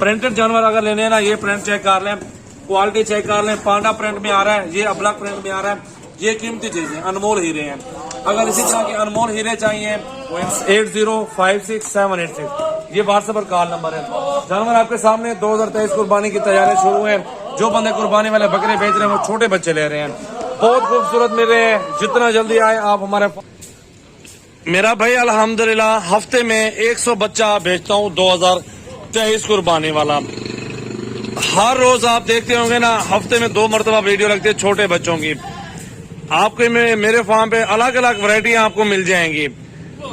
Printed जानवर अगर लेने हैं ना, ये प्रिंट चेक कर लें, क्वालिटी चेक कर लें। पांडा प्रिंट में आ रहा है, ये अबलक प्रिंट में आ रहा है। ये कीमती चीजें अनमोल हीरे हैं। अगर इसी तरह के अनमोल हीरे चाहिए 80567886 ये व्हाट्सएप पर कॉल नंबर है। जानवर आपके सामने 2023 कुर्बानी की तैयारी शुरू है। जो बंदे कुर्बानी वाले बकरे बेच रहे हैं वो छोटे बच्चे ले रहे हैं, बहुत खूबसूरत मिल रहे हैं। जितना जल्दी आए आप हमारे। मेरा भाई अल्हम्दुलिल्लाह हफ्ते में 100 बच्चा बेचता हूँ 2023 कुर्बानी वाला। हर रोज आप देखते होंगे ना, हफ्ते में 2 मरतबा वीडियो लगती है छोटे बच्चों की। आपके मेरे फार्म पे अलग अलग वैरायटी आपको मिल जाएंगी।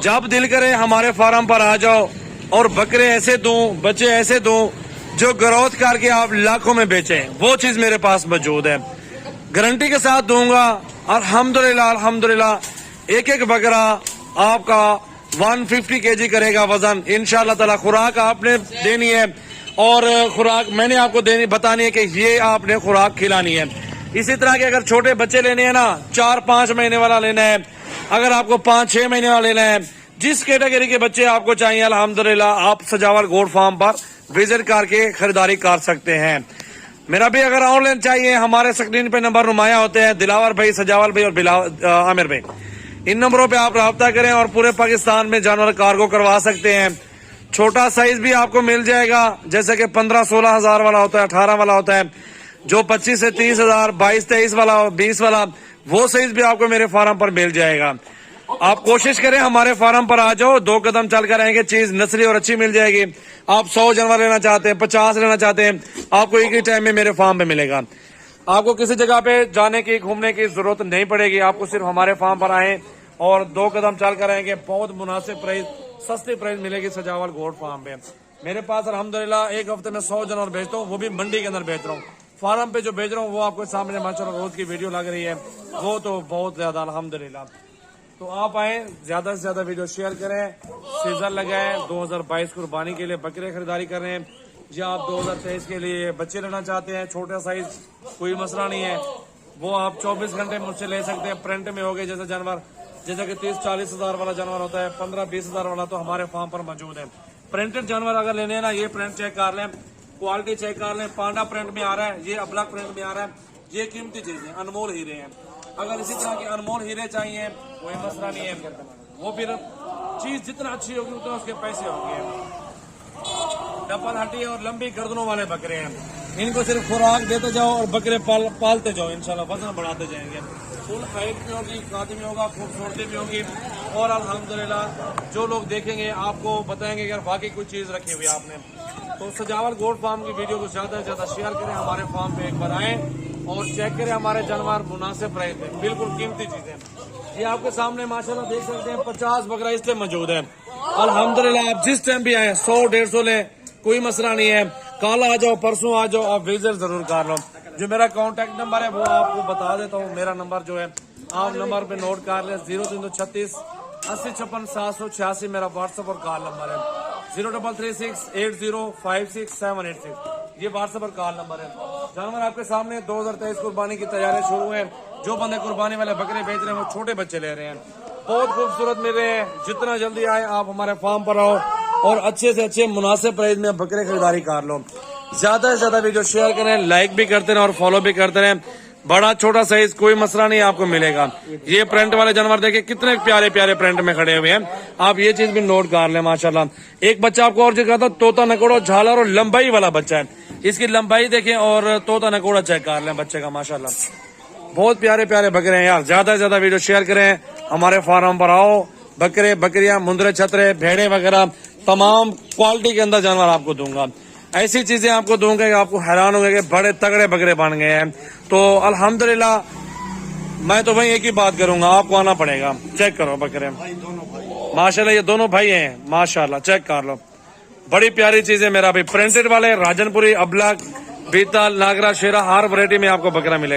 जब दिल करे हमारे फार्म पर आ जाओ और बकरे ऐसे दूं, बच्चे ऐसे दूं जो ग्रोथ करके आप लाखों में बेचें, वो चीज मेरे पास मौजूद है। गारंटी के साथ दूंगा। अल्हम्दुलिल्लाह अल्हम्दुलिल्लाह एक एक बकरा आपका 150 kg करेगा वजन इंशाल्लाह ताला। खुराक आपने देनी है और खुराक मैंने आपको बतानी है कि ये आपने खुराक खिलानी है। इसी तरह के अगर छोटे बच्चे लेने हैं ना, 4-5 महीने वाला लेना है, अगर आपको 5-6 महीने वाला लेना है, जिस कैटेगरी के बच्चे आपको चाहिए अल्हम्दुलिल्लाह आप सजावल गोट फार्म पर विजिट करके खरीदारी कर सकते हैं। मेरा भी अगर ऑनलाइन चाहिए, हमारे स्क्रीन पे नंबर नुमाया होते हैं, दिलावर भाई, सजावल भाई और आमिर भाई। इन नंबरों पे आप राब्ता करें और पूरे पाकिस्तान में जानवर कार्गो करवा सकते हैं। छोटा साइज भी आपको मिल जाएगा, जैसे कि 15-16 हजार वाला होता है, 18 वाला होता है। जो 25 से 30 हजार, 22-23 वाला, 20 वाला, वो साइज भी आपको मेरे फार्म पर मिल जाएगा। आप कोशिश करें हमारे फार्म पर आ जाओ, 2 कदम चल कर आएंगे, चीज नस्ली और अच्छी मिल जाएगी। आप 100 जानवर लेना चाहते हैं, 50 लेना चाहते हैं, आपको एक ही टाइम में मेरे फार्म पे मिलेगा। आपको किसी जगह पे जाने की, घूमने की जरूरत नहीं पड़ेगी। आपको सिर्फ हमारे फार्म पर आए और 2 कदम चल कर आएंगे, बहुत मुनासिब प्राइस, सस्ती प्राइस मिलेगी सजावल गोट फार्म पे। मेरे पास अल्हम्दुलिल्लाह एक हफ्ते में 100 जानवर बेचता हूँ, वो भी मंडी के अंदर बेच रहा हूँ। फार्म पे जो बेच रहा हूँ वो आपको सामने माशाल्लाह रोज की वीडियो लग रही है, वो तो बहुत ज्यादा अल्हम्दुलिल्लाह। तो आप आए, ज्यादा से ज्यादा वीडियो शेयर करें, सीजन लगाएं। 2022 कुर्बानी के लिए बकरे खरीदारी कर रहे हैं या आप 2023 के लिए बच्चे लेना चाहते हैं, छोटा साइज, कोई मसला नहीं है, वो आप 24 घंटे मुझसे ले सकते हैं। प्रिंट में हो गए जैसे जानवर, जैसे कि 30-40 हजार वाला जानवर होता है, 15-20 हजार वाला तो हमारे फार्म पर मौजूद है। प्रिंटेड जानवर अगर लेने हैं ना, ये प्रिंट चेक कर लें, क्वालिटी चेक कर लें। पांडा प्रिंट में आ रहा है, ये अबलक प्रिंट में आ रहा है। ये कीमती चीजें अनमोल हीरे हैं। अगर इसी तरह के अनमोल हीरे चाहिए कोई मसला नहीं है, वो फिर चीज जितना अच्छी होगी उतना उसके पैसे होंगे। डबल हड्डी और लंबी गर्दनों वाले बकरे हैं, इनको सिर्फ खुराक देते जाओ और बकरे पालते जाओ, इंशाल्लाह वजन बढ़ाते जाएंगे। फुल हाइट भी होगी, काद में होगा, खूबसूरती भी होगी और अल्हम्दुलिल्लाह जो लोग देखेंगे आपको बताएंगे कि यार वाकई कोई चीज रखी हुई आपने। तो सजावल गोट फार्म की वीडियो को ज्यादा से ज्यादा शेयर करें, हमारे फार्म पे एक बार आए और चेक करें हमारे जानवर मुनासिब प्राइस में, बिल्कुल कीमती चीजें। ये आपके सामने माशाल्लाह देख सकते हैं 50 बकरा इसलिए मौजूद है अल्हम्दुलिल्लाह। आप जिस टाइम भी आए 100-150 ले, कोई मसला नहीं है। कल आ जाओ, परसों आ जाओ, आप विजिट जरूर कर लो। जो मेरा कॉन्टेक्ट नंबर है वो आपको बता देता हूँ। मेरा नंबर जो है आप नंबर पे नोट कर ले, 0336 80 56 786 मेरा व्हाट्सएप और कॉल नंबर है। 0336 80 786 ये व्हाट्सएप और कॉल नंबर है। जानवर आपके सामने 2023 कुर्बानी की तैयारी शुरू है। जो बंदे कुर्बानी वाले बकरे बेच रहे हैं वो छोटे बच्चे ले रहे हैं, बहुत खूबसूरत मिल रहे हैं। जितना जल्दी आए आप हमारे फार्म पर आओ और अच्छे से अच्छे मुनासिब प्राइस में बकरे खरीदारी कर लो। ज्यादा से ज्यादा वीडियो शेयर करें, लाइक भी करते रहें और फॉलो भी करते रहें। बड़ा छोटा साइज कोई मसला नहीं आपको मिलेगा। ये प्रिंट वाले जानवर देखिए कितने प्यारे प्यारे प्रिंट में खड़े हुए हैं। आप ये चीज भी नोट कर लें माशाल्लाह। एक बच्चा आपको और जगह था, तोता नकोड़ा झालर और लंबाई वाला बच्चा है। इसकी लंबाई देखें और तोता नकोड़ा चेक कर लें बच्चे का, माशाल्लाह बहुत प्यारे प्यारे बकरे हैं यार। ज्यादा से ज्यादा वीडियो शेयर करें, हमारे फार्म पर आओ। बकरे, बकरियां, मुंदरे, छतरे, भेड़े वगैरह तमाम क्वालिटी के अंदर जानवर आपको दूंगा। ऐसी चीजें आपको दूंगा कि आपको हैरान होंगे कि बड़े तगड़े बकरे बन गए हैं। तो अल्हम्दुलिल्लाह मैं तो भाई एक ही बात करूंगा, आपको आना पड़ेगा। चेक करो बकरे माशाल्लाह, ये दोनों भाई हैं माशाल्लाह, चेक कर लो। बड़ी प्यारी चीज है मेरा भाई। प्रिंटेड वाले राजनपुरी, अबलक, बीतल, नागरा, शेरा, हर वैरायटी में आपको बकरा मिलेगा।